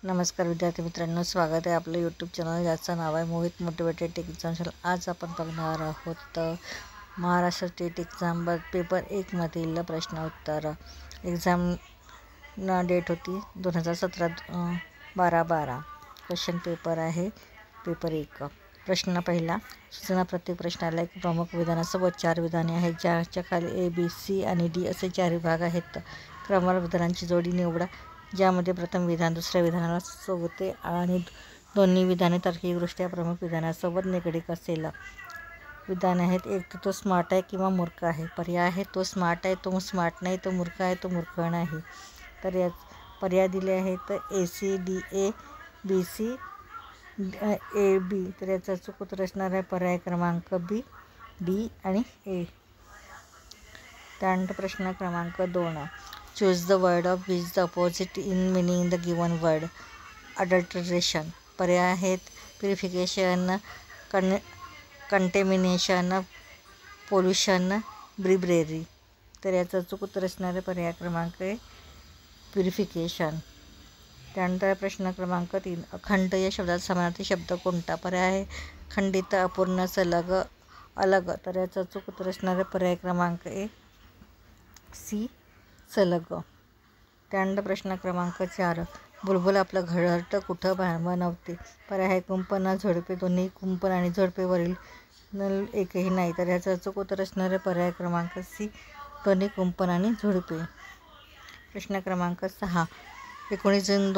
नमस्कार विद्यार्थी मित्रांनो, स्वागत आहे आपलं यूट्यूब चॅनल ज्याचं नाव आहे Mohit motivated tech exam channel. आज आपण बघणार आहोत महाराष्ट्र स्टेट एक्झाम पेपर 1 मधील प्रश्न उत्तर। एक्झाम डेट होती 2017-12-12। क्वेश्चन पेपर आहे पेपर 1। प्रश्न पहिला, सूचना प्रत्येक प्रश्नाला एक प्रमुख विधानासोबत 4 विधाने आहेत ज्याच्या खाली A, B, C आणि D असे 4 विभाग आहेत। क्रमवार विधानांची जोडी निवडा ज्यामध्ये प्रथम विधान दुसऱ्या विधानाला सोबते आणि दोन्ही विधाने तार्किकदृष्ट्या प्रमुख विधानासोबत निगडीत असेल। विधान आहेत, एक तर तो स्मार्ट आहे किंवा मूर्ख आहे। पर्याय आहे, तो स्मार्ट आहे, तो स्मार्ट नाही, तो मूर्ख आहे, तो मूर्ख नाही। तर या पर्याय दिले आहेत AC, DA, BC, AB। तर याचा चूक उत्तर असणार आहे पर्याय क्रमांक B, D आणि A। त्यानंतर प्रश्न क्रमांक 2, choose the word of which the opposite in meaning the given word. Adulteration. पर्याय आहेत प्युरिफिकेशन, कंटेमिनेशन, पोल्युशन, ब्रिबरेरी। तर याचा चूक उत्तर असणारे पर्याय क्रमांक प्युरिफिकेशन। त्यानंतर प्रश्न क्रमांक 3, अखंड या शब्दाचा समानार्थी शब्द कोणता? पर्याय आहे खंडित, अपूर्ण, सलग, अलग। तर याचा चूक उत्तर असणारे पर्याय क्रमांक C, सलग। त्यानंतर प्रश्न क्रमांक 4, बुलबुल आपलं घरट कुठं बनवते? पर्याय आहे कुंपण, झुडपे, दोन्ही कुंपण आणि झुडपेवरील एकही नाही। तर याचा चूक उत्तर असणारे पर्याय क्रमांक C, दोन्ही कुंपण आणि झुडपे। प्रश्न क्रमांक 6, 19 जून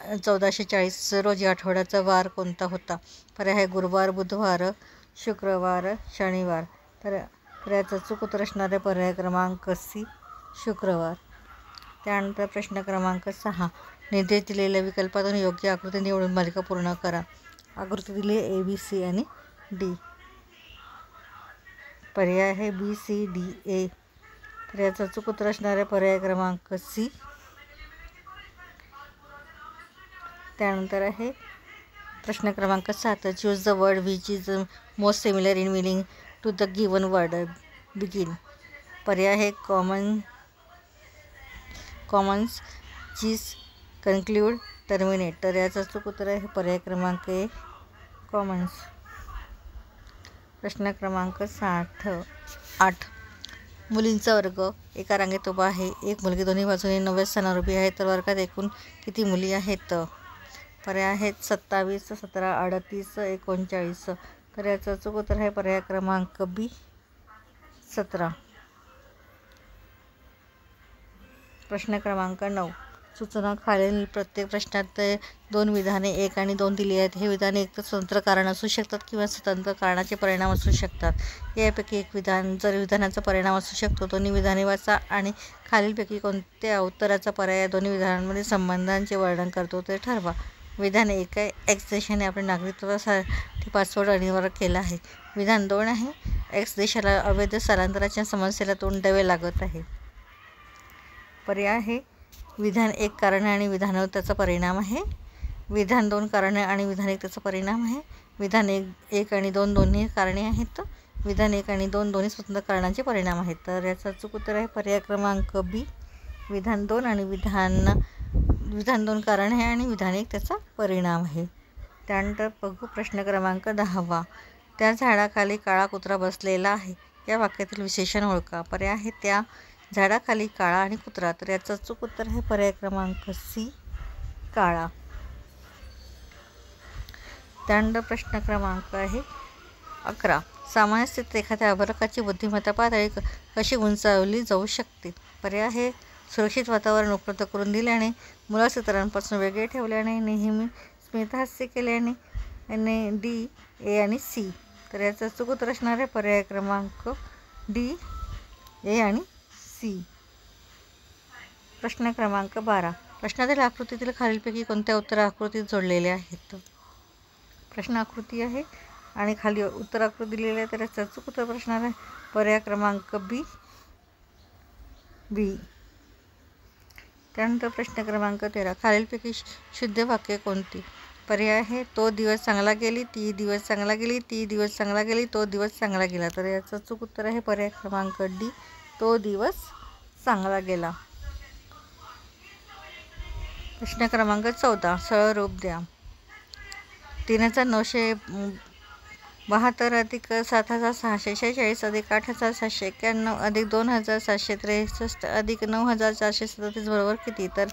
1440 रोजी आठवड्याचा वार कोणता होता? पर्याय आहे गुरुवार, बुधवार, शुक्रवार, शनिवार। तर याचा चूक उत्तर असणारे पर्याय क्रमांक C, शुक्रवार। त्यानंतर प्रश्न क्रमांक 6, निर्देश दिलेल्या विकल्पातून योग्य आकृती निवडून मालिका पूर्ण करा। आकृती दिली A, B, C आणि D। पर्याय आहे B, C, D, A। तर याचा चूक उत्तर असणारे पर्याय क्रमांक C। त्यानंतर आहे प्रश्न क्रमांक 7, choose the word which is most similar in meaning to the given word. Begin. पर्याय आहे कॉमन्स, चीज, कन्क्लूड, टर्मिनेट। तर याचा चूक उत्तर आहे पर्याय क्रमांक A, कॉमन्स। प्रश्न क्रमांक 8, मुलींचा वर्ग एका रांगेत उभा आहे। एक मुलगी दोन्ही बाजूने 90 स्थानावर उभी आहे, तर वर्गात एकूण किती मुली आहेत? पर्याय आहेत 27, 17, 38, 39। तर याचा चूक उत्तर आहे पर्याय क्रमांक B, 17। प्रश्न क्रमांक 9, सूचना खालील प्रत्येक प्रश्नात 2 विधाने 1 आणि 2 दिली आहेत। हे विधाने एकतर स्वतंत्र कारण असू शकतात किंवा स्वतंत्र कारणाचे परिणाम असू शकतात। यापैकी एक विधान जर विधानाचा परिणाम असू शकतो, दोन्ही विधाने वाचा आणि खालीलपैकी कोणत्या उत्तराचा पर्याय दोन्ही विधानांमधील संबंधांचे वर्णन करतो ते ठरवा। विधान 1 आहे, एक्स देशाने आपल्या नागरिकत्वासाठी पासपोर्ट अनिवार्य केला आहे। विधान 2 आहे, एक्स देशाला अवैध स्थलांतराच्या समस्येला तोंड द्यावे लागत आहे। पर्याय आहे विधान 1 कारणे आणि विधान 2 त्याचा परिणाम आहे। विधान 2 कारणे आणि विधान 1 त्याचा परिणाम आहे। विधान 1 आणि 2 दोन्ही कारणे आहेत। विधान 1 आणि 2 दोन्ही स्वतंत्र कारणांचे परिणाम आहेत। तर याचा चूक उत्तर आहे पर्याय क्रमांक B, विधान 2 आणि विधान 2 कारण आहे आणि विधान 1 त्याचा परिणाम आहे। त्यानंतर बघू प्रश्न क्रमांक 10, त्या झाडाखाली काळा कुत्रा बसलेला आहे। या वाक्यातील विशेषण ओळखा। पर्याय आहे त्या झाडाखाली काळा आणि कुत्रा। तर याचा चूक उत्तर आहे पर्याय क्रमांक C, काळा। त्यानंतर प्रश्न क्रमांक आहे 11, सामान्य स्थितीत एखाद्या अर्भकाची बुद्धिमत्ता पातळी कशी उंचावली जाऊ शकते? पर्याय आहे सुरक्षित वातावरण उपलब्ध करून दिल्याने, मुलास इतरांपासून वेगळे ठेवल्याने, नेहमी स्मितहास्य केल्याने, D, A आणि C। तर याचा चूक उत्तर असणार आहे पर्याय क्रमांक D, A आणि C। प्रश्न क्रमांक 12, प्रश्नातील आकृतीतील खालीलपैकी कोणत्या उत्तर आकृतीत जोडलेल्या आहेत? प्रश्न आकृती आहे आणि खाली उत्तर आकृती दिलेली आहे, तर याचा चूक उत्तर असणार आहे पर्याय क्रमांक B। त्यानंतर प्रश्न क्रमांक 13, खालीलपैकी शुद्ध वाक्य कोणती? पर्याय आहे तो दिवस चांगला गेली, ती दिवस चांगला गेली, ती दिवस चांगला गेली, तो दिवस चांगला गेला। तर याचा चूक उत्तर आहे पर्याय क्रमांक D, तो दिवस चांगला गेला। प्रश्न क्रमांक 14 सरळ रूप द्या. 3972 अधिक 7646 अधिक 8791 अधिक 2763 अधिक 9437 बरोबर किती? तर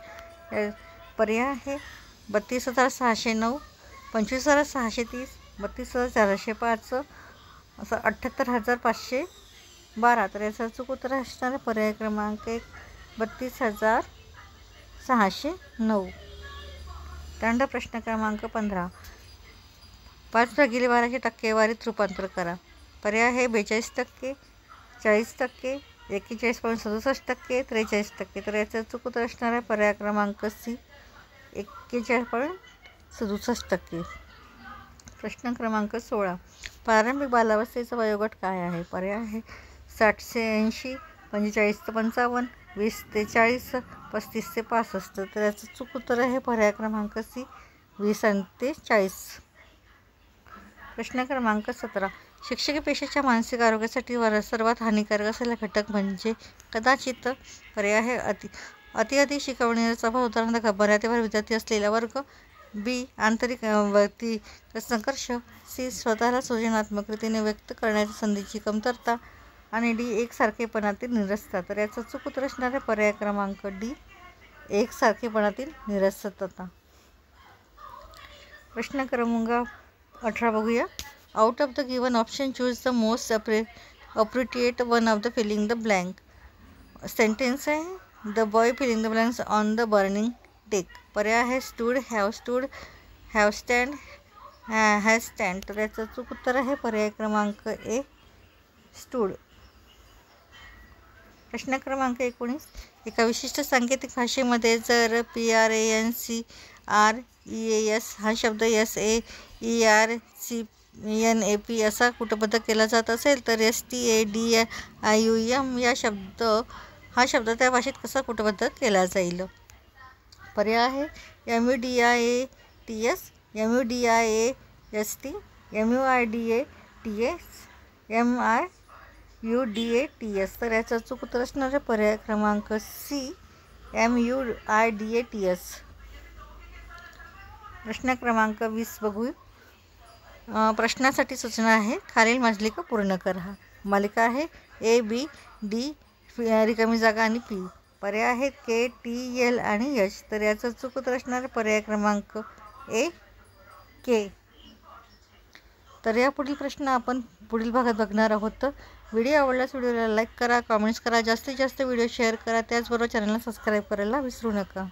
पर्याय आहे 32609, 25630, 32405 असं 78512. तर याचं अचूक उत्तर असणार पर्याय क्रमांक 1 32609. त्यानंतर प्रश्न क्रमांक 15 5/12ची टक्केवारीत रूपांतर करा. पर्याय आहे 42%, 40%, 41.67%, 43%. तर याचं अचूक उत्तर असणार आहे पर्याय क्रमांक सी 41.67%. प्रश्न क्रमांक 16 प्रारंभिक बालावस्थेचा वयोगट काय आहे? पर्याय आहे 60 ते 80, 45 ते 55, 20 ते 40, 35 ते 65. तर याचं अचूक उत्तर आहे पर्याय क्रमांक सी 20 ते 40. प्रश्न क्रमांक 17 शिक्षकी पेशेच्या मानसिक आरोग्यासाठी सर्वात हानिकारक असलेला घटक म्हणजे कदाचित. पर्याय आहे अति शिकवण्याचा स्वभाव, उदाहरणार्थ बऱ्यातीवर विद्यार्थी असलेला वर्ग. बी आंतरिक व्यक्ती संघर्ष. सी स्वतःला सृजनात्मक रीतीने व्यक्त करण्याच्या संधीची कमतरता. आणि डी एकसारखेपणातील निरसता. तर याचं अचूक उत्तर असणार आहे पर्याय क्रमांक डी एकसारखेपणातील निरसता. प्रश्न क्रमांक 18 बघूया. Out of the given option choose the most appropriate one of the filling the blank. Sentence आहे the boy filling the blanks on the burning deck. पर्याय आहे stood, have stand, has stand. तर याचं अचूक उत्तर आहे पर्याय क्रमांक ए स्टूड. प्रश्न क्रमांक 19 एका विशिष्ट सांकेतिक भाषेमध्ये जर PRANCREAS हा शब्द SAERCNAP असा कुटबद्ध केला जात असेल तर STADIUM हा शब्द त्या भाषेत कसा कुटबद्ध केला जाईल? पर्याय आहे MUDIATS, MUDIAST, MUIDATS, MIUDATS. तर याचं अचूक उत्तर असणार आहे पर्याय क्रमांक सी MUIDATS. प्रश्न क्रमांक 20 बघू. प्रश्नासाठी सूचना आहे खालील मालिका पूर्ण करा. मालिका आहे ABD रिकामी जागा आणि P. पर्याय आहेत KTL आणि H. तर याचं अचूक उत्तर असणार पर्याय क्रमांक A K. तर या पुढील प्रश्न आपण पुढील भागात बघणार आहोत. व्हिडिओ आवडल्यास व्हिडिओला लाईक करा, कमेंट्स करा, जास्तीत जास्त व्हिडिओ शेअर करा, त्याचबरोबर चॅनलला सबस्क्राईब करायला विसरू नका.